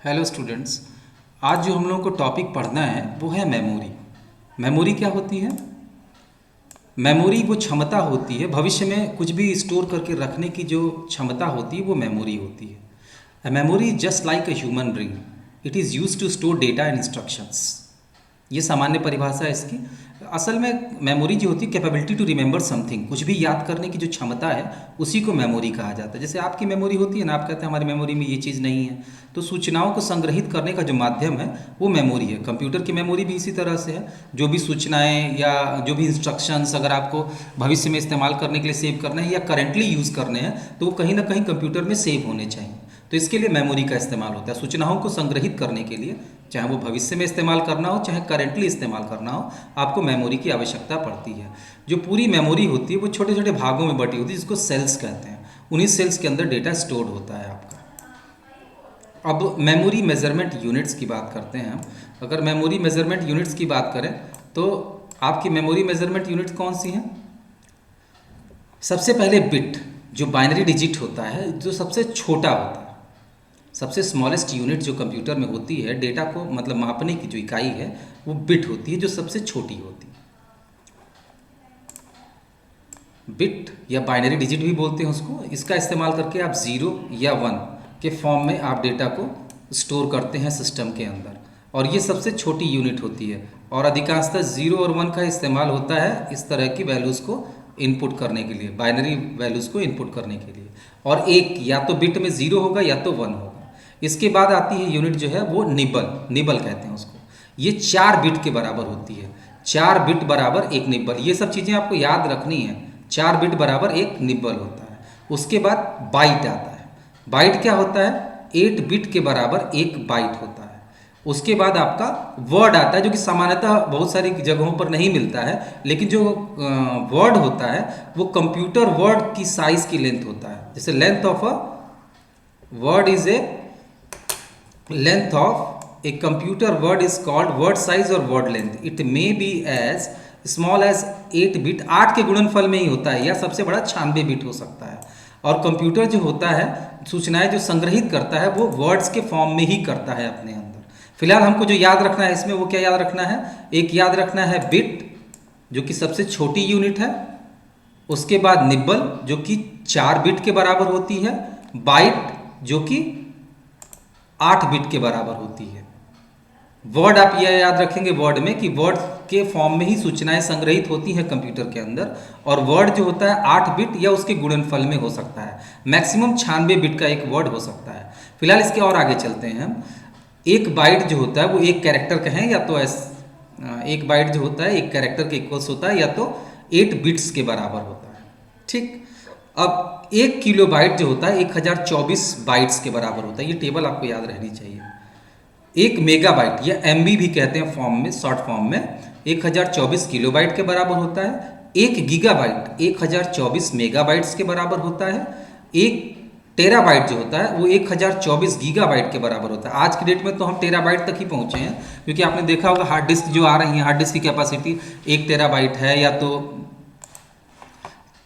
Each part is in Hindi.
Hello students. आज जो हम लोगों को टॉपिक पढ़ना है वो है मेमोरी। मेमोरी क्या होती है? मेमोरी वो क्षमता होती है, भविष्य में कुछ भी स्टोर करके रखने की जो क्षमता होती है वो मेमोरी होती है। A memory is just like a human brain. It is used to store data and instructions. ये सामान्य परिभाषा है इसकी। असल में मेमोरी जो होती है कैपेबिलिटी टू रिमेंबर समथिंग, कुछ भी याद करने की जो क्षमता है उसी को मेमोरी कहा जाता है। जैसे आपकी मेमोरी होती है ना, आप कहते हैं हमारी मेमोरी में ये चीज़ नहीं है, तो सूचनाओं को संग्रहित करने का जो माध्यम है वो मेमोरी है। कंप्यूटर की मेमोरी भी इसी तरह से है, जो भी सूचनाएं या जो भी इंस्ट्रक्शंस अगर आपको भविष्य में इस्तेमाल करने के लिए सेव करने हैं या करेंटली यूज़ करने हैं तो वो कहीं ना कहीं कंप्यूटर में सेव होने चाहिए। तो इसके लिए मेमोरी का इस्तेमाल होता है। सूचनाओं को संग्रहित करने के लिए, चाहे वो भविष्य में इस्तेमाल करना हो चाहे करेंटली इस्तेमाल करना हो, आपको मेमोरी की आवश्यकता पड़ती है। जो पूरी मेमोरी होती है वो छोटे छोटे भागों में बटी होती है जिसको सेल्स कहते हैं। उन्हीं सेल्स के अंदर डेटा स्टोर होता है आपका। अब मेमोरी मेजरमेंट यूनिट्स की बात करते हैं हम। अगर मेमोरी मेजरमेंट यूनिट्स की बात करें तो आपकी मेमोरी मेजरमेंट यूनिट कौन सी हैं? सबसे पहले बिट, जो बाइनरी डिजिट होता है, जो सबसे छोटा होता है। सबसे स्मॉलेस्ट यूनिट जो कंप्यूटर में होती है, डेटा को मतलब मापने की जो इकाई है वो बिट होती है, जो सबसे छोटी होती है। बिट या बाइनरी डिजिट भी बोलते हैं उसको। इसका इस्तेमाल करके आप 0 या 1 के फॉर्म में आप डेटा को स्टोर करते हैं सिस्टम के अंदर, और ये सबसे छोटी यूनिट होती है। और अधिकांशतः 0 और 1 का इस्तेमाल होता है इस तरह की वैल्यूज़ को इनपुट करने के लिए, बाइनरी वैल्यूज़ को इनपुट करने के लिए। और एक या तो बिट में 0 होगा या तो 1 होगा। इसके बाद आती है यूनिट जो है वो निबल, निबल कहते हैं उसको। ये 4 बिट के बराबर होती है। 4 बिट बराबर एक निबल, ये सब चीज़ें आपको याद रखनी है। 4 बिट बराबर एक निबल होता है। उसके बाद बाइट आता है। बाइट क्या होता है? 8 बिट के बराबर एक बाइट होता है। उसके बाद आपका वर्ड आता है, जो कि सामान्यतः बहुत सारी जगहों पर नहीं मिलता है, लेकिन जो वर्ड होता है वो कंप्यूटर वर्ड की साइज की लेंथ होता है। जैसे length of a word is a length of a computer word is called word size or word length. It may be as small as 8 bit, 8 के गुणनफल में ही होता है, या सबसे बड़ा 96 बिट हो सकता है। और कंप्यूटर जो होता है, सूचनाएं जो संग्रहित करता है वो वर्ड्स के फॉर्म में ही करता है अपने अंदर। फिलहाल हमको जो याद रखना है इसमें वो क्या याद रखना है? एक याद रखना है बिट, जो कि सबसे छोटी यूनिट है। उसके बाद निब्बल, जो कि 4 बिट के बराबर होती है। बाइट, जो कि 8 बिट के बराबर होती है। वर्ड आप यह याद रखेंगे वर्ड में कि वर्ड के फॉर्म में ही सूचनाएं संग्रहित होती हैं कंप्यूटर के अंदर, और वर्ड जो होता है 8 बिट या उसके गुणनफल में हो सकता है। मैक्सिमम 96 बिट का एक वर्ड हो सकता है। फिलहाल इसके और आगे चलते हैं हम। एक बाइट जो होता है वो एक कैरेक्टर का है, या तो एक बाइट जो होता है एक कैरेक्टर के इक्वल्स होता है, या तो 8 बिट्स के बराबर होता है। ठीक। अब 1 किलो बाइट जो होता है 1024 बाइट्स के बराबर होता है। ये टेबल आपको याद रहनी चाहिए। 1 मेगाबाइट या एमबी भी कहते हैं फॉर्म में, शॉर्ट फॉर्म में, 1024 किलोबाइट के बराबर होता है। 1 गीगाबाइट 1024 मेगाबाइट्स के बराबर होता है। 1 टेराबाइट जो होता है वो 1024 गीगाबाइट के बराबर होता है। आज की डेट में तो हम टेराबाइट तक ही पहुंचे हैं, क्योंकि आपने देखा होगा हार्ड डिस्क जो आ रही है, हार्ड डिस्क की कैपेसिटी 1 टेराबाइट है, या तो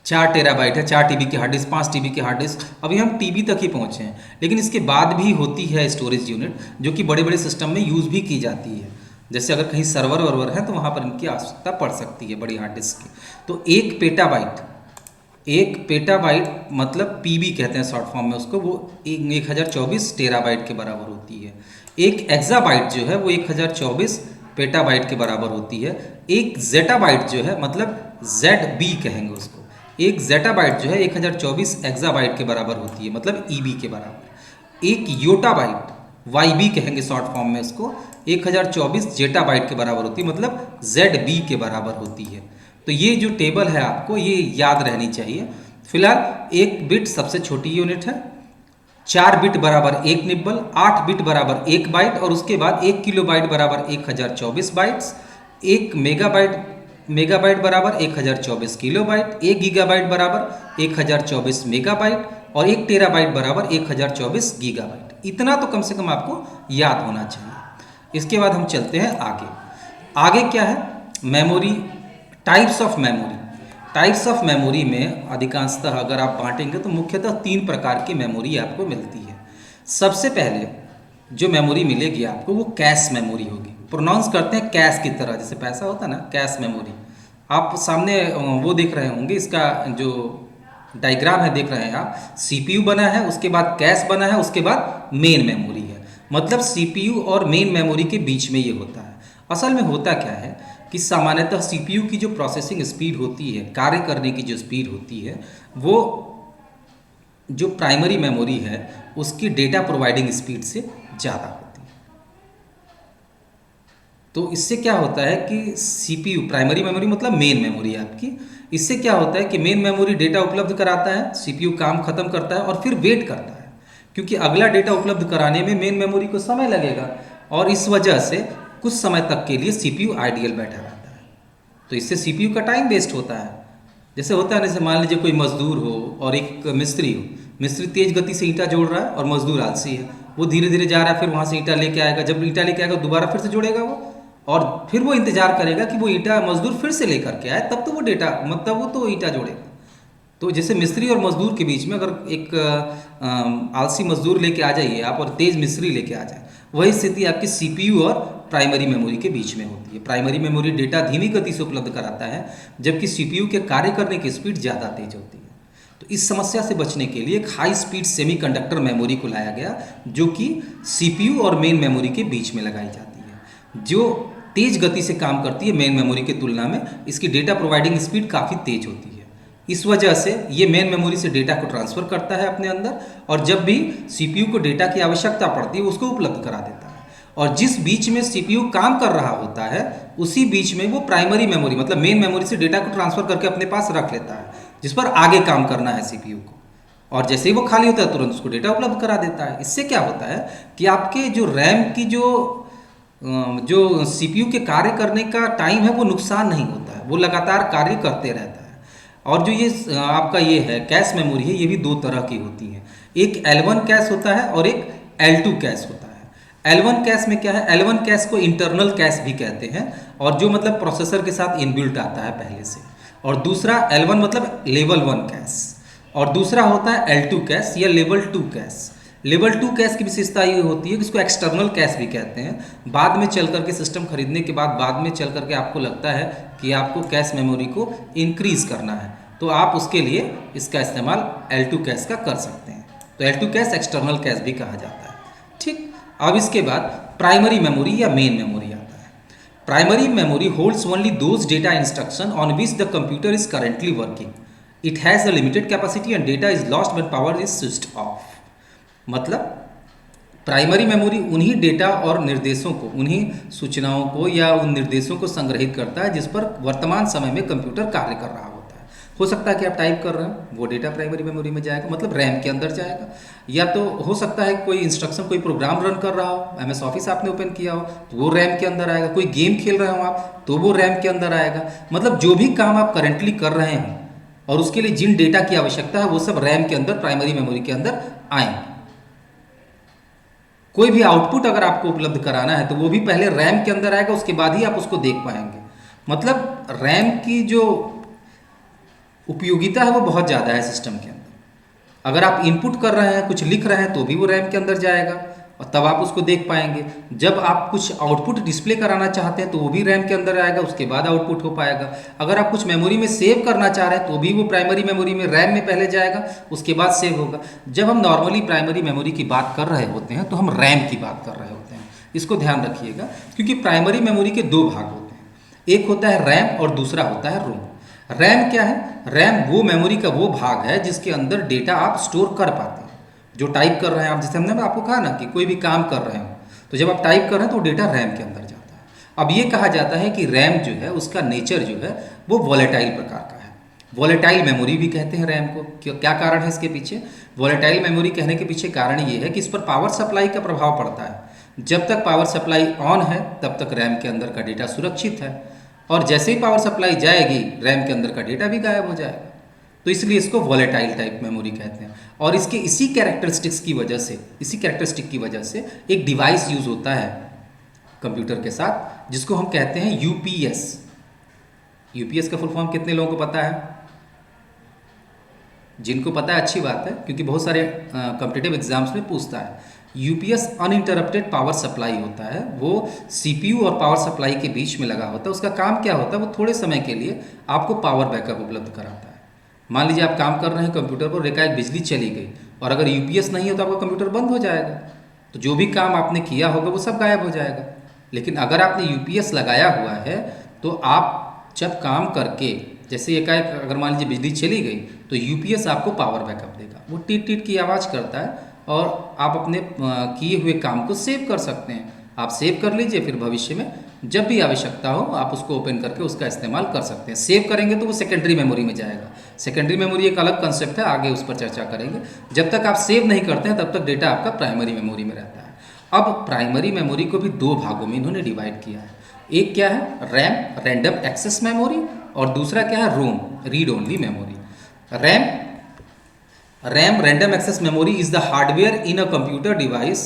4 टेराबाइट है, 4 टीबी की हार्ड डिस्क, 5 टीबी की हार्ड डिस्क। अभी हम टीबी तक ही पहुंचे हैं, लेकिन इसके बाद भी होती है स्टोरेज यूनिट, जो कि बड़े बड़े सिस्टम में यूज़ भी की जाती है। जैसे अगर कहीं सर्वर वर्वर है तो वहाँ पर इनकी आवश्यकता पड़ सकती है, बड़ी हार्ड डिस्क की। तो 1 पेटाबाइट, 1 पेटाबाइट मतलब पीबी कहते हैं शॉर्ट फॉर्म में उसको, वो 1024 टेराबाइट के बराबर होती है। 1 एक्साबाइट जो है वो 1024 पेटाबाइट के बराबर होती है। 1 जेटाबाइट जो है, मतलब जेड बी कहेंगे उसको, 1 जेटाबाइट जो है 1024 एक्साबाइट के बराबर होती है, मतलब ईबी के बराबर। 1 योटाबाइट, वाईबी कहेंगे शॉर्ट फॉर्म में उसको, 1024 जेटाबाइट के बराबर होती है, मतलब जेड बी के बराबर होती है। तो ये जो टेबल है आपको ये याद रहनी चाहिए। फिलहाल 1 बिट सबसे छोटी यूनिट है। 4 बिट बराबर 1 निब्बल, 8 बिट बराबर 1 बाइट, और उसके बाद 1 किलो बाइट बराबर 1024 बाइट्स। 1 मेगाबाइट बराबर 1024 किलोबाइट। 1 गीगाबाइट बराबर 1024 मेगाबाइट, और 1 टेराबाइट बराबर 1024 गीगाबाइट। इतना तो कम से कम आपको याद होना चाहिए। इसके बाद हम चलते हैं आगे। आगे क्या है? Memory, types of memory. Types of memory में अधिकांशतः अगर आप बांटेंगे तो मुख्यतः 3 प्रकार की मेमोरी आपको मिलती है। सबसे पहले जो मेमोरी मिलेगी आपको वो कैश मेमोरी होगी। प्रोनाउंस करते हैं कैश की तरह, जैसे पैसा होता है ना, कैश मेमोरी। आप सामने वो देख रहे होंगे, इसका जो डायग्राम है देख रहे हैं आप, सीपीयू बना है, उसके बाद कैश बना है, उसके बाद मेन मेमोरी है। मतलब सीपीयू और मेन मेमोरी के बीच में ये होता है। असल में होता क्या है कि सामान्यतः सीपीयू की जो प्रोसेसिंग स्पीड होती है, कार्य करने की जो स्पीड होती है, वो जो प्राइमरी मेमोरी है उसकी डेटा प्रोवाइडिंग स्पीड से ज़्यादा होती है। तो इससे क्या होता है कि सीपीयू, प्राइमरी मेमोरी मतलब मेन मेमोरी आपकी, इससे क्या होता है कि मेन मेमोरी डेटा उपलब्ध कराता है, सीपीयू काम खत्म करता है और फिर वेट करता है, क्योंकि अगला डेटा उपलब्ध कराने में मेन मेमोरी को समय लगेगा, और इस वजह से कुछ समय तक के लिए सीपीयू आइडियल बैठा रहता है। तो इससे सीपीयू का टाइम वेस्ट होता है। जैसे होता है ना, जैसे मान लीजिए कोई मजदूर हो और एक मिस्त्री हो, मिस्त्री तेज गति से ईंटा जोड़ रहा है और मजदूर आलसी है, वो धीरे धीरे जा रहा है, फिर वहाँ से ईंटा लेके आएगा, जब ईंटा लेके आएगा दोबारा फिर से जोड़ेगा वो, और फिर वो इंतजार करेगा कि वो ईंटा मजदूर फिर से लेकर के आए, तब तो वो डेटा मतलब वो तो ईंटा जोड़ेगा। तो जैसे मिस्त्री और मजदूर के बीच में अगर एक आलसी मजदूर लेके आ जाइए आप और तेज मिस्त्री लेके आ जाए, वही स्थिति आपकी सीपीयू और प्राइमरी मेमोरी के बीच में होती है। प्राइमरी मेमोरी डेटा धीमी गति से उपलब्ध कराता है, जबकि सीपीयू के कार्य करने की स्पीड ज़्यादा तेज होती है। तो इस समस्या से बचने के लिए एक हाई स्पीड सेमीकंडक्टर मेमोरी को लाया गया, जो कि सीपीयू और मेन मेमोरी के बीच में लगाई जाती है, जो तेज गति से काम करती है मेन मेमोरी की तुलना में। इसकी डेटा प्रोवाइडिंग स्पीड काफ़ी तेज होती है। इस वजह से ये मेन मेमोरी से डेटा को ट्रांसफ़र करता है अपने अंदर, और जब भी सीपीयू को डेटा की आवश्यकता पड़ती है उसको उपलब्ध करा देता है। और जिस बीच में सीपीयू काम कर रहा होता है उसी बीच में वो प्राइमरी मेमोरी मतलब मेन मेमोरी से डेटा को ट्रांसफ़र करके अपने पास रख लेता है, जिस पर आगे काम करना है सीपीयू को। और जैसे ही वो खाली होता है तुरंत उसको डेटा उपलब्ध करा देता है। इससे क्या होता है कि आपके जो रैम की जो सीपीयू के कार्य करने का टाइम है वो नुकसान नहीं होता है, वो लगातार कार्य करते रहता है। और जो ये आपका ये है कैश मेमोरी है, ये भी दो तरह की होती है। एक L1 कैश होता है और एक L2 कैश होता है। L1 कैश में क्या है, L1 कैश को इंटरनल कैश भी कहते हैं, और जो मतलब प्रोसेसर के साथ इनबिल्ट आता है पहले से। और दूसरा L1 मतलब लेवल 1 कैश, और दूसरा होता है L2 कैश या लेवल 2 कैश। लेवल 2 कैश की विशेषता ये होती है कि इसको एक्सटर्नल कैश भी कहते हैं। बाद में चल करके सिस्टम खरीदने के बाद में चल करके आपको लगता है कि आपको कैश मेमोरी को इंक्रीज़ करना है, तो आप उसके लिए इसका इस्तेमाल L2 कैश का कर सकते हैं। तो L2 कैश एक्सटर्नल कैश भी कहा जाता है। ठीक, अब इसके बाद प्राइमरी मेमोरी या मेन मेमोरी आता है। Primary memory holds only those data instruction on which the computer is currently working. It has a limited capacity and data is lost when power is switched off. मतलब प्राइमरी मेमोरी उन्हीं डेटा और निर्देशों को, उन्हीं सूचनाओं को या उन निर्देशों को संग्रहित करता है जिस पर वर्तमान समय में कंप्यूटर कार्य कर रहा होता है। हो सकता है कि आप टाइप कर रहे हो, वो डेटा प्राइमरी मेमोरी में जाएगा, मतलब रैम के अंदर जाएगा। या तो हो सकता है कोई इंस्ट्रक्शन, कोई प्रोग्राम रन कर रहा हो, MS ऑफिस आपने ओपन किया हो तो वो रैम के अंदर आएगा। कोई गेम खेल रहे हो आप तो वो रैम के अंदर आएगा। मतलब जो भी काम आप करेंटली कर रहे हैं और उसके लिए जिन डेटा की आवश्यकता है वो सब रैम के अंदर, प्राइमरी मेमोरी के अंदर आएंगे। कोई भी आउटपुट अगर आपको उपलब्ध कराना है तो वो भी पहले रैम के अंदर आएगा, उसके बाद ही आप उसको देख पाएंगे। मतलब रैम की जो उपयोगिता है वो बहुत ज़्यादा है सिस्टम के अंदर। अगर आप इनपुट कर रहे हैं, कुछ लिख रहे हैं, तो भी वो रैम के अंदर जाएगा और तब आप उसको देख पाएंगे। जब आप कुछ आउटपुट डिस्प्ले कराना चाहते हैं तो वो भी रैम के अंदर आएगा, उसके बाद आउटपुट हो पाएगा। अगर आप कुछ मेमोरी में सेव करना चाह रहे हैं तो भी वो प्राइमरी मेमोरी में, रैम में पहले जाएगा, उसके बाद सेव होगा। जब हम नॉर्मली प्राइमरी मेमोरी की बात कर रहे होते हैं तो हम रैम की बात कर रहे होते हैं, इसको ध्यान रखिएगा। क्योंकि प्राइमरी मेमोरी के दो भाग होते हैं, एक होता है रैम और दूसरा होता है रोम। रैम क्या है? रैम वो मेमोरी का वो भाग है जिसके अंदर डेटा आप स्टोर कर पाते हैं। जो टाइप कर रहे हैं आप, जैसे हमने आपको कहा ना कि कोई भी काम कर रहे हो तो जब आप टाइप कर रहे हैं तो डेटा रैम के अंदर जाता है। अब ये कहा जाता है कि रैम जो है उसका नेचर जो है वो वॉलेटाइल प्रकार का है। वॉलेटाइल मेमोरी भी कहते हैं रैम को। क्या कारण है इसके पीछे? वॉलेटाइल मेमोरी कहने के पीछे कारण ये है कि इस पर पावर सप्लाई का प्रभाव पड़ता है। जब तक पावर सप्लाई ऑन है तब तक रैम के अंदर का डेटा सुरक्षित है, और जैसे ही पावर सप्लाई जाएगी रैम के अंदर का डेटा भी गायब हो जाएगा। तो इसलिए इसको वॉलेटाइल टाइप मेमोरी कहते हैं। और इसके इसी कैरेक्टरिस्टिक की वजह से एक डिवाइस यूज़ होता है कंप्यूटर के साथ जिसको हम कहते हैं यूपीएस। यूपीएस का फुल फॉर्म कितने लोगों को पता है? जिनको पता है अच्छी बात है, क्योंकि बहुत सारे कॉम्पिटिटिव एग्जाम्स में पूछता है। यूपीएस अनइंटरप्टेड पावर सप्लाई होता है, वो सीपीयू और पावर सप्लाई के बीच में लगा होता है। उसका काम क्या होता है, वो थोड़े समय के लिए आपको पावर बैकअप उपलब्ध कराता है। मान लीजिए आप काम कर रहे हैं कंप्यूटर पर, एकाएक बिजली चली गई और अगर यूपीएस नहीं है तो आपका कंप्यूटर बंद हो जाएगा, तो जो भी काम आपने किया होगा वो सब गायब हो जाएगा। लेकिन अगर आपने यूपीएस लगाया हुआ है तो आप जब काम करके, जैसे एकाएक अगर मान लीजिए बिजली चली गई तो यूपीएस आपको पावर बैकअप देगा, वो टीट टीट की आवाज़ करता है और आप अपने किए हुए काम को सेव कर सकते हैं। आप सेव कर लीजिए, फिर भविष्य में जब भी आवश्यकता हो आप उसको ओपन करके उसका इस्तेमाल कर सकते हैं। सेव करेंगे तो वो सेकेंडरी मेमोरी में जाएगा। सेकेंडरी मेमोरी एक अलग कंसेप्ट है, आगे उस पर चर्चा करेंगे। जब तक आप सेव नहीं करते हैं तब तक डेटा आपका प्राइमरी मेमोरी में रहता है। अब प्राइमरी मेमोरी को भी दो भागों में इन्होंने डिवाइड किया है। एक क्या है, रैम, रैंडम एक्सेस मेमोरी, और दूसरा क्या है, ROM, read only memory. RAM random access memory is the hardware in a computer device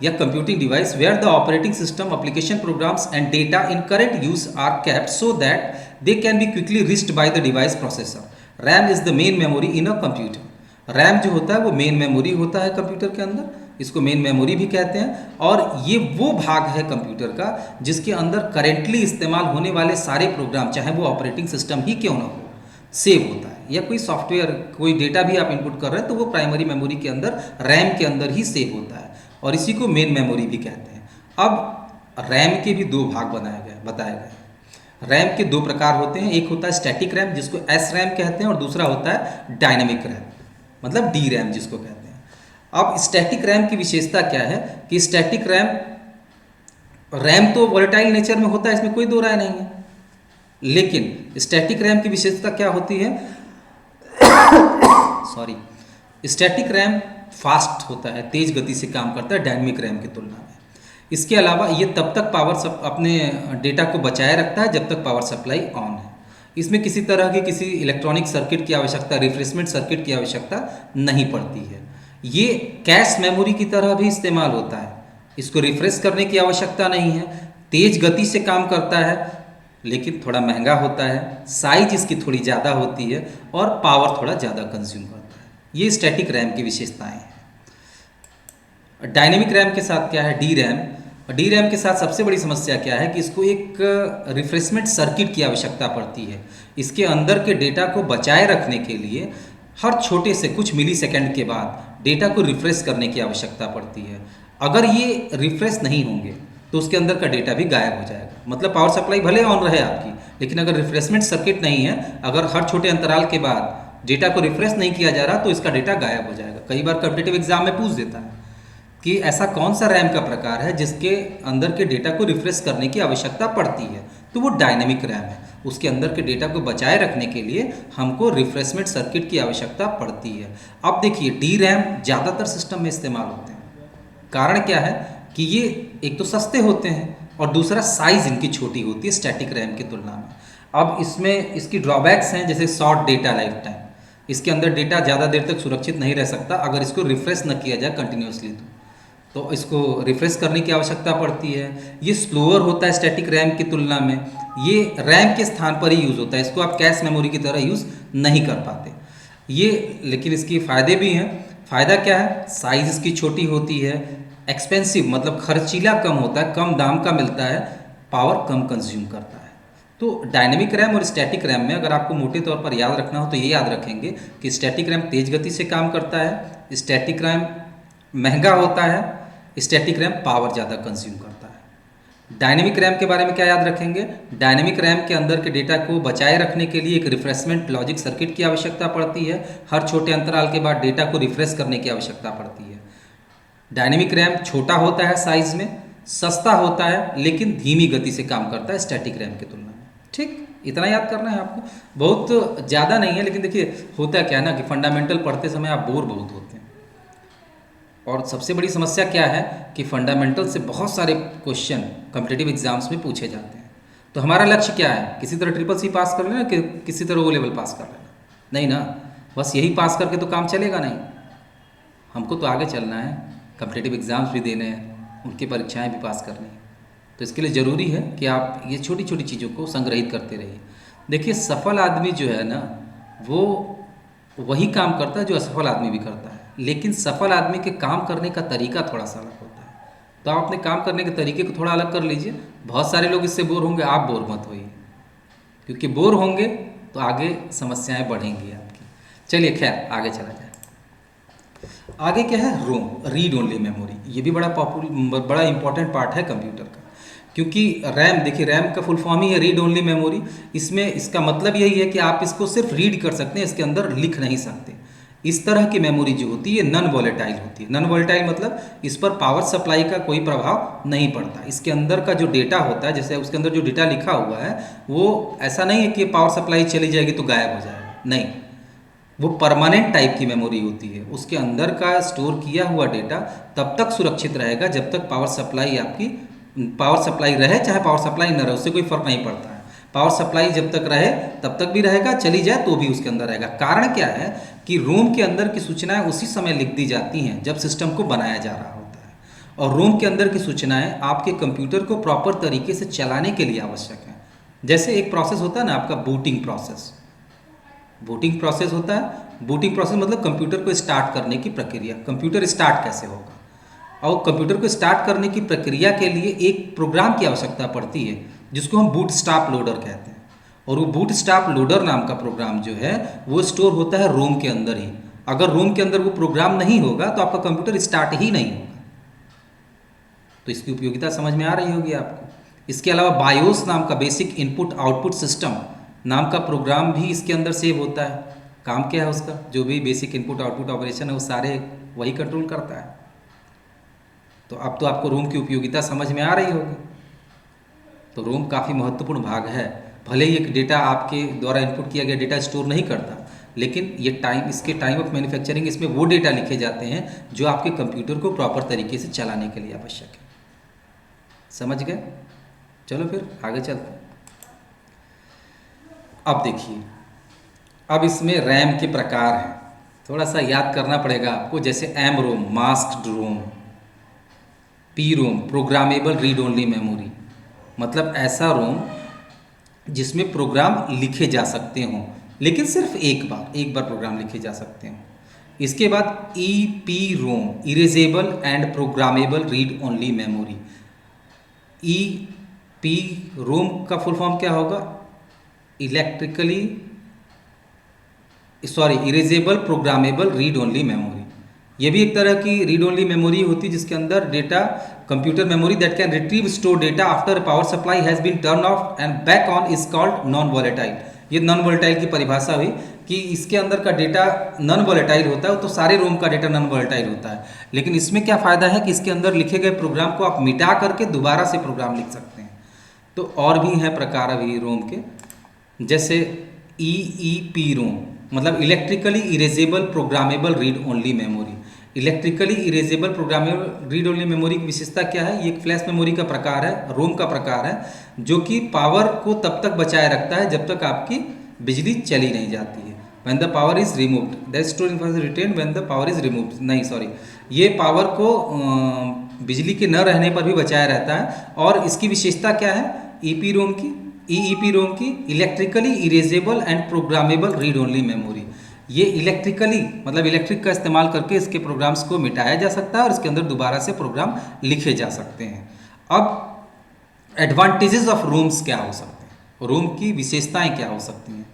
या computing device where the operating system application programs and data in current use are kept so that they can be quickly reached by the device processor. RAM is the main memory in a computer. RAM जो होता है वो मेन मेमोरी होता है कंप्यूटर के अंदर, इसको मेन मेमोरी भी कहते हैं। और ये वो भाग है कंप्यूटर का जिसके अंदर करेंटली इस्तेमाल होने वाले सारे प्रोग्राम, चाहे वो ऑपरेटिंग सिस्टम ही क्यों ना हो, सेव होता है। या कोई सॉफ्टवेयर, कोई डेटा भी आप इनपुट कर रहे हैं तो वो प्राइमरी मेमोरी के अंदर, रैम के अंदर ही सेव होता है, और इसी को मेन मेमोरी भी कहते हैं। अब रैम के भी दो भाग बताए गए। रैम के दो प्रकार होते हैं, एक होता है स्टैटिक रैम जिसको एस रैम कहते हैं, और दूसरा होता है डायनेमिक रैम, मतलब डी रैम जिसको कहते हैं। अब स्टैटिक रैम की विशेषता क्या है कि स्टैटिक रैम तो वोलेटाइल नेचर में होता है, इसमें कोई दो राय नहीं है। लेकिन स्टैटिक रैम की विशेषता क्या होती है सॉरी, स्टैटिक रैम फास्ट होता है, तेज गति से काम करता है डायनेमिक रैम की तुलना में। इसके अलावा ये तब तक अपने डेटा को बचाए रखता है जब तक पावर सप्लाई ऑन है। इसमें किसी तरह की किसी इलेक्ट्रॉनिक सर्किट की आवश्यकता, रिफ्रेशमेंट सर्किट की आवश्यकता नहीं पड़ती है। ये कैश मेमोरी की तरह भी इस्तेमाल होता है, इसको रिफ्रेश करने की आवश्यकता नहीं है, तेज गति से काम करता है, लेकिन थोड़ा महंगा होता है, साइज इसकी थोड़ी ज़्यादा होती है और पावर थोड़ा ज़्यादा कंज्यूम करता है। ये स्टैटिक रैम की विशेषताएं हैं। डायनेमिक रैम के साथ क्या है, डी रैम। डी रैम के साथ सबसे बड़ी समस्या क्या है कि इसको एक रिफ्रेशमेंट सर्किट की आवश्यकता पड़ती है। इसके अंदर के डेटा को बचाए रखने के लिए हर छोटे से कुछ मिली सेकेंड के बाद डेटा को रिफ्रेश करने की आवश्यकता पड़ती है। अगर ये रिफ्रेश नहीं होंगे तो उसके अंदर का डेटा भी गायब हो जाएगा। मतलब पावर सप्लाई भले ऑन रहे आपकी, लेकिन अगर रिफ्रेशमेंट सर्किट नहीं है, अगर हर छोटे अंतराल के बाद डेटा को रिफ्रेश नहीं किया जा रहा तो इसका डेटा गायब हो जाएगा। कई बार कॉम्पिटिटिव एग्जाम में पूछ देता है कि ऐसा कौन सा रैम का प्रकार है जिसके अंदर के डेटा को रिफ्रेश करने की आवश्यकता पड़ती है, तो वो डायनेमिक रैम है। उसके अंदर के डेटा को बचाए रखने के लिए हमको रिफ्रेशमेंट सर्किट की आवश्यकता पड़ती है। अब देखिए, डी रैम ज़्यादातर सिस्टम में इस्तेमाल होते हैं। कारण क्या है कि ये एक तो सस्ते होते हैं और दूसरा साइज़ इनकी छोटी होती है स्टैटिक रैम की तुलना में। अब इसमें इसकी ड्रॉबैक्स हैं, जैसे शॉर्ट डेटा लाइफ टाइम, इसके अंदर डेटा ज़्यादा देर तक सुरक्षित नहीं रह सकता अगर इसको रिफ्रेश न किया जाए कंटिन्यूसली, तो इसको रिफ्रेश करने की आवश्यकता पड़ती है। ये स्लोअर होता है स्टैटिक रैम की तुलना में, ये रैम के स्थान पर ही यूज़ होता है, इसको आप कैश मेमोरी की तरह यूज़ नहीं कर पाते ये। लेकिन इसके फ़ायदे भी हैं। फ़ायदा क्या है, साइज़ इसकी छोटी होती है, एक्सपेंसिव मतलब खर्चीला कम होता है, कम दाम का मिलता है, पावर कम कंज्यूम करता है। तो डायनेमिक रैम और स्टैटिक रैम में अगर आपको मोटे तौर पर याद रखना हो तो ये याद रखेंगे कि स्टैटिक रैम तेज़ गति से काम करता है, स्टैटिक रैम महंगा होता है, स्टैटिक रैम पावर ज़्यादा कंज्यूम करता है। डायनेमिक रैम के बारे में क्या याद रखेंगे, डायनेमिक रैम के अंदर के डेटा को बचाए रखने के लिए एक रिफ्रेशमेंट लॉजिक सर्किट की आवश्यकता पड़ती है। हर छोटे अंतराल के बाद डेटा को रिफ्रेश करने की आवश्यकता पड़ती है। डायनेमिक रैम छोटा होता है साइज़ में, सस्ता होता है, लेकिन धीमी गति से काम करता है स्टैटिक रैम की तुलना में। ठीक, इतना याद करना है आपको, बहुत ज़्यादा नहीं है। लेकिन देखिए होता क्या है ना कि फंडामेंटल पढ़ते समय आप बोर बहुत होते हैं, और सबसे बड़ी समस्या क्या है कि फंडामेंटल से बहुत सारे क्वेश्चन कॉम्पिटिटिव एग्जाम्स में पूछे जाते हैं। तो हमारा लक्ष्य क्या है, किसी तरह ट्रिपल सी पास कर लेना कि किसी तरह वो लेवल पास कर लेना, नहीं ना, बस यही पास करके तो काम चलेगा नहीं। हमको तो आगे चलना है, कॉम्पिटिटिव एग्ज़ाम्स भी देने हैं, उनकी परीक्षाएं भी पास करनी है। तो इसके लिए ज़रूरी है कि आप ये छोटी छोटी चीज़ों को संग्रहित करते रहिए। देखिए, सफल आदमी जो है ना, वो वही काम करता है जो असफल आदमी भी करता है। लेकिन सफल आदमी के काम करने का तरीका थोड़ा सा अलग होता है। तो आप अपने काम करने के तरीके को थोड़ा अलग कर लीजिए। बहुत सारे लोग इससे बोर होंगे, आप बोर मत होइए, क्योंकि बोर होंगे तो आगे समस्याएं बढ़ेंगी आपकी। चलिए खैर आगे चला जाए। आगे क्या है, रोम, रीड ओनली मेमोरी। ये भी बड़ा इंपॉर्टेंट पार्ट है कंप्यूटर का, क्योंकि रैम, देखिए रैम का फुल फॉर्म ही है रीड ओनली मेमोरी। इसमें इसका मतलब यही है कि आप इसको सिर्फ रीड कर सकते हैं, इसके अंदर लिख नहीं सकते। इस तरह की मेमोरी जो होती है नॉन वॉलेटाइल होती है। नॉन वॉलेटाइल मतलब इस पर पावर सप्लाई का कोई प्रभाव नहीं पड़ता। इसके अंदर का जो डेटा होता है, जैसे उसके अंदर जो डेटा लिखा हुआ है, वो ऐसा नहीं है कि पावर सप्लाई चली जाएगी तो गायब हो जाएगा, नहीं, वो परमानेंट टाइप की मेमोरी होती है। उसके अंदर का स्टोर किया हुआ डेटा तब तक सुरक्षित रहेगा जब तक पावर सप्लाई आपकी, पावर सप्लाई रहे चाहे पावर सप्लाई न रहे, उससे कोई फर्क नहीं पड़ता है। पावर सप्लाई जब तक रहे तब तक भी रहेगा, चली जाए तो भी उसके अंदर रहेगा। कारण क्या है कि रोम के अंदर की सूचनाएं उसी समय लिख दी जाती हैं जब सिस्टम को बनाया जा रहा होता है, और रोम के अंदर की सूचनाएं आपके कंप्यूटर को प्रॉपर तरीके से चलाने के लिए आवश्यक हैं। जैसे एक प्रोसेस होता है ना आपका बूटिंग प्रोसेस, बूटिंग प्रोसेस होता है। बूटिंग प्रोसेस मतलब कंप्यूटर को स्टार्ट करने की प्रक्रिया। कंप्यूटर स्टार्ट कैसे होगा, और कंप्यूटर को स्टार्ट करने की प्रक्रिया के लिए एक प्रोग्राम की आवश्यकता पड़ती है जिसको हम बूटस्ट्रैप लोडर कहते हैं। और वो बूटस्ट्रैप लोडर नाम का प्रोग्राम जो है वो स्टोर होता है रोम के अंदर ही। अगर रोम के अंदर वो प्रोग्राम नहीं होगा तो आपका कंप्यूटर स्टार्ट ही नहीं होगा। तो इसकी उपयोगिता समझ में आ रही होगी आपको। इसके अलावा बायोस नाम का बेसिक इनपुट आउटपुट सिस्टम नाम का प्रोग्राम भी इसके अंदर सेव होता है। काम क्या है उसका, जो भी बेसिक इनपुट आउटपुट ऑपरेशन है वो सारे वही कंट्रोल करता है। तो अब तो आपको रोम की उपयोगिता समझ में आ रही होगी। तो रोम काफ़ी महत्वपूर्ण भाग है। भले ही एक डेटा आपके द्वारा इनपुट किया गया डेटा स्टोर नहीं करता, लेकिन ये टाइम, इसके टाइम ऑफ मैन्युफैक्चरिंग इसमें वो डेटा लिखे जाते हैं जो आपके कंप्यूटर को प्रॉपर तरीके से चलाने के लिए आवश्यक है। समझ गए? चलो फिर आगे चलते हैं। अब देखिए, अब इसमें रैम के प्रकार हैं, थोड़ा सा याद करना पड़ेगा आपको। जैसे M ROM, masked ROM, P ROM, programmable read only memory, मतलब ऐसा रोम जिसमें प्रोग्राम लिखे जा सकते हों, लेकिन सिर्फ एक बार प्रोग्राम लिखे जा सकते हों। इसके बाद E P ROM, erasable and programmable read only memory. E P ROM का फुल फॉर्म क्या होगा, erasable programmable read only memory. ये भी एक तरह की रीड ओनली मेमोरी होती है जिसके अंदर data, computer memory that can retrieve store data after power supply has been turn off and back on is called non volatile. ये नॉन वॉलेटाइल की परिभाषा हुई कि इसके अंदर का डेटा नॉन वॉलेटाइल होता है। तो सारे रोम का डेटा नॉन वॉलेटाइल होता है, लेकिन इसमें क्या फ़ायदा है कि इसके अंदर लिखे गए प्रोग्राम को आप मिटा करके दोबारा से प्रोग्राम लिख सकते हैं। तो और भी हैं प्रकार अभी रोम के, जैसे ई पी रोम, मतलब electrically erasable programmable read only memory. Electrically erasable programmable read only memory की विशेषता क्या है, ये एक फ्लैश मेमोरी का प्रकार है, रोम का प्रकार है, जो कि पावर को तब तक बचाए रखता है जब तक आपकी बिजली चली नहीं जाती है। When the power is removed, that store information retain when the power is removed, नहीं सॉरी, ये पावर को बिजली के न रहने पर भी बचाया रहता है। और इसकी विशेषता क्या है ईपी रोम की, ईईपी रोम की, electrically erasable and programmable read only memory. ये इलेक्ट्रिकली मतलब इलेक्ट्रिक का इस्तेमाल करके इसके प्रोग्राम्स को मिटाया जा सकता है और इसके अंदर दोबारा से प्रोग्राम लिखे जा सकते हैं। अब एडवांटेजेस ऑफ रोम्स क्या हो सकते हैं, रोम की विशेषताएं क्या हो सकती हैं।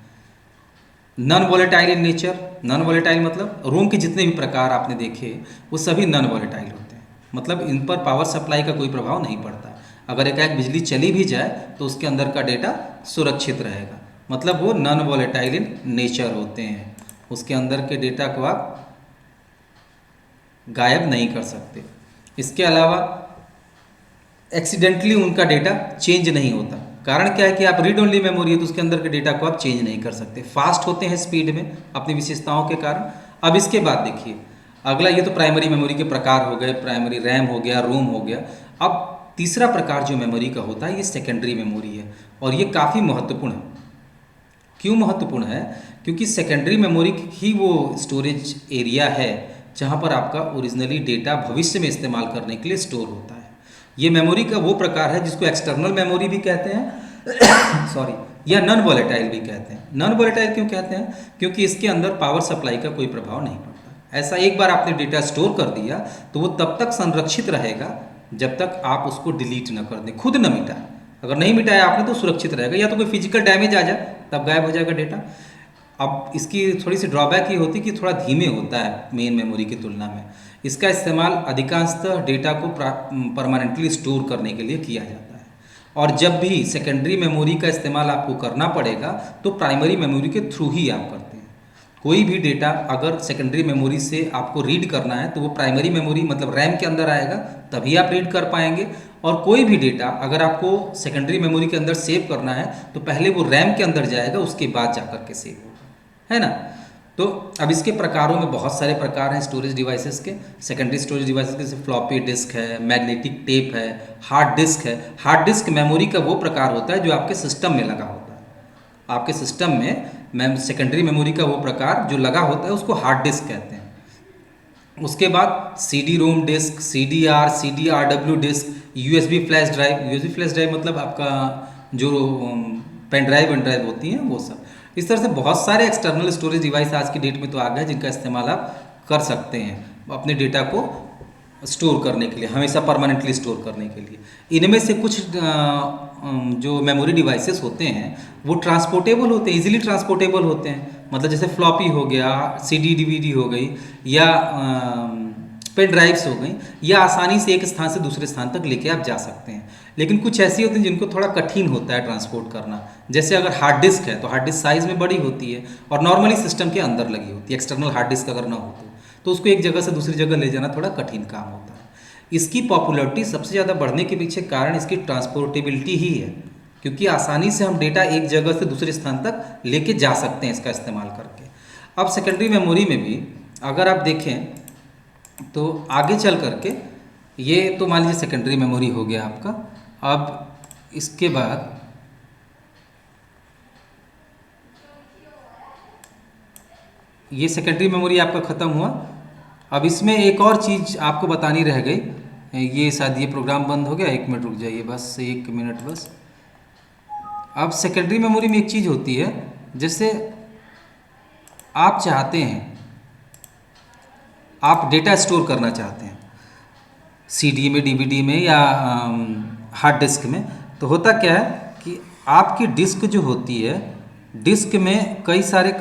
Non volatile in nature, non volatile मतलब रोम के जितने भी प्रकार आपने देखे वो सभी नॉन वॉलेटाइल होते हैं, मतलब इन पर पावर सप्लाई का कोई प्रभाव नहीं पड़ता। अगर एकाएक बिजली चली भी जाए तो उसके अंदर का डेटा सुरक्षित रहेगा, मतलब वो नॉन वॉलेटाइल इन नेचर होते हैं। उसके अंदर के डेटा को आप गायब नहीं कर सकते। इसके अलावा एक्सीडेंटली उनका डेटा चेंज नहीं होता। कारण क्या है कि आप रीड ओनली मेमोरी है तो उसके अंदर के डेटा को आप चेंज नहीं कर सकते। फास्ट होते हैं स्पीड में अपनी विशेषताओं के कारण। अब इसके बाद देखिए अगला, ये तो प्राइमरी मेमोरी के प्रकार हो गए, प्राइमरी रैम हो गया, रोम हो गया। अब तीसरा प्रकार जो मेमोरी का होता है ये सेकेंडरी मेमोरी है, और ये काफ़ी महत्वपूर्ण है। क्यों महत्वपूर्ण है, क्योंकि सेकेंडरी मेमोरी ही वो स्टोरेज एरिया है जहाँ पर आपका ओरिजिनली डेटा भविष्य में इस्तेमाल करने के लिए स्टोर होता है। ये मेमोरी का वो प्रकार है जिसको एक्सटर्नल मेमोरी भी कहते हैं सॉरी, या नॉन वॉलेटाइल भी कहते हैं। नॉन वॉलेटाइल क्यों कहते हैं, क्योंकि इसके अंदर पावर सप्लाई का कोई प्रभाव नहीं पड़ता। ऐसा एक बार आपने डेटा स्टोर कर दिया तो वो तब तक संरक्षित रहेगा जब तक आप उसको डिलीट ना कर दें, खुद ना मिटाएं। अगर नहीं मिटाया आपने तो सुरक्षित रहेगा, या तो कोई फिजिकल डैमेज आ जाए तब गायब हो जाएगा डेटा। अब इसकी थोड़ी सी ड्रॉबैक ये होती है कि थोड़ा धीमे होता है मेन मेमोरी की तुलना में। इसका इस्तेमाल अधिकांशतः डेटा को परमानेंटली स्टोर करने के लिए किया जाता है, और जब भी सेकेंडरी मेमोरी का इस्तेमाल आपको करना पड़ेगा तो प्राइमरी मेमोरी के थ्रू ही आप करते हैं। कोई भी डेटा अगर सेकेंडरी मेमोरी से आपको रीड करना है तो वो प्राइमरी मेमोरी मतलब रैम के अंदर आएगा, तभी आप रीड कर पाएंगे। और कोई भी डेटा अगर आपको सेकेंडरी मेमोरी के अंदर सेव करना है तो पहले वो रैम के अंदर जाएगा, उसके बाद जाकर के सेव होगा, है ना। तो अब इसके प्रकारों में बहुत सारे प्रकार हैं स्टोरेज डिवाइसेस के। सेकेंडरी स्टोरेज डिवाइसेस के जैसे फ्लॉपी डिस्क है, मैग्नेटिक टेप है, हार्ड डिस्क है। हार्ड डिस्क मेमोरी का वो प्रकार होता है जो आपके सिस्टम में लगा होता है। आपके सिस्टम में सेकेंडरी मेमोरी का वो प्रकार जो लगा होता है उसको हार्ड डिस्क कहते हैं। उसके बाद C D ROM disk, C D R W disk, USB flash drive. USB flash drive मतलब आपका जो पेन ड्राइव एंड ड्राइव होती हैं वो सब। इस तरह से बहुत सारे एक्सटर्नल स्टोरेज डिवाइस आज की डेट में तो आ गए जिनका इस्तेमाल आप कर सकते हैं अपने डेटा को स्टोर करने के लिए, हमेशा परमानेंटली स्टोर करने के लिए। इनमें से कुछ जो मेमोरी डिवाइसेस होते हैं वो ट्रांसपोर्टेबल होते हैं, इजीली ट्रांसपोर्टेबल होते हैं। मतलब जैसे फ्लॉपी हो गया, सीडी डीवीडी हो गई, या पेन ड्राइव्स हो गई, या आसानी से एक स्थान से दूसरे स्थान तक लेके आप जा सकते हैं। लेकिन कुछ ऐसी होती हैं जिनको थोड़ा कठिन होता है ट्रांसपोर्ट करना। जैसे अगर हार्ड डिस्क है तो हार्ड डिस्क साइज़ में बड़ी होती है और नॉर्मली सिस्टम के अंदर लगी होती है। एक्सटर्नल हार्ड डिस्क अगर ना हो तो उसको एक जगह से दूसरी जगह ले जाना थोड़ा कठिन काम होता है। इसकी पॉपुलैरिटी सबसे ज़्यादा बढ़ने के पीछे कारण इसकी ट्रांसपोर्टेबिलिटी ही है, क्योंकि आसानी से हम डेटा एक जगह से दूसरे स्थान तक लेके जा सकते हैं इसका इस्तेमाल करके। अब सेकेंडरी मेमोरी में भी अगर आप देखें तो आगे चल करके ये तो मान लीजिए सेकेंडरी मेमोरी हो गया आपका। अब इसके बाद ये सेकेंडरी मेमोरी आपका ख़त्म हुआ। अब इसमें एक और चीज़ आपको बतानी रह गई। ये शायद ये प्रोग्राम बंद हो गया, 1 मिनट रुक जाइए, बस 1 मिनट बस। अब सेकेंडरी मेमोरी में एक चीज़ होती है, जैसे आप चाहते हैं आप डेटा स्टोर करना चाहते हैं सीडी में, डीवीडी में, या हार्ड डिस्क में, तो होता क्या है कि आपकी डिस्क जो होती है, डिस्क में कई सारे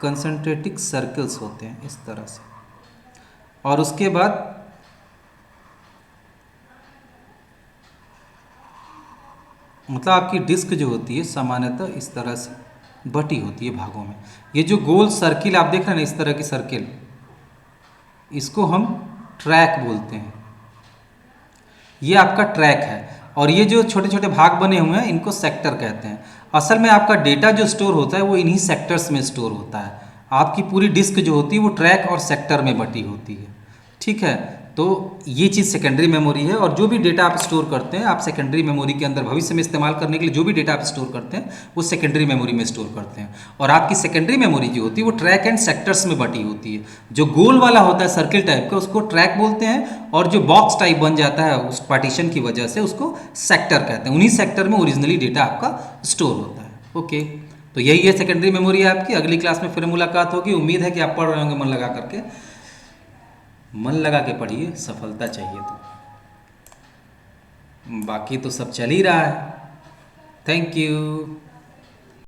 कंसंट्रेटिक सर्कल्स होते हैं इस तरह से, और उसके बाद मतलब आपकी डिस्क जो होती है सामान्यतः इस तरह से बटी होती है भागों में। ये जो गोल सर्किल आप देख रहे हैं ना, इस तरह की सर्किल, इसको हम ट्रैक बोलते हैं। ये आपका ट्रैक है, और ये जो छोटे छोटे भाग बने हुए हैं इनको सेक्टर कहते हैं। असल में आपका डेटा जो स्टोर होता है वो इन्हीं सेक्टर्स में स्टोर होता है। आपकी पूरी डिस्क जो होती है वो ट्रैक और सेक्टर में बटी होती है, ठीक है। तो ये चीज़ सेकेंडरी मेमोरी है, और जो भी डेटा आप स्टोर करते हैं आप सेकेंडरी मेमोरी के अंदर भविष्य में इस्तेमाल करने के लिए जो भी डेटा आप स्टोर करते हैं वो सेकेंडरी मेमोरी में स्टोर करते हैं। और आपकी सेकेंडरी मेमोरी जो होती है वो ट्रैक एंड सेक्टर्स में बटी होती है। जो गोल वाला होता है सर्किल टाइप का उसको ट्रैक बोलते हैं, और जो बॉक्स टाइप बन जाता है उस पार्टीशन की वजह से उसको सेक्टर कहते हैं। उन्हीं सेक्टर में ओरिजिनली डेटा आपका स्टोर होता है। ओके, तो यही है सेकेंडरी मेमोरी आपकी। अगली क्लास में फिर मुलाकात होगी। उम्मीद है कि आप पढ़ रहे होंगे मन लगा करके। मन लगा के पढ़िए, सफलता चाहिए तो, बाकी तो सब चल ही रहा है। Thank you.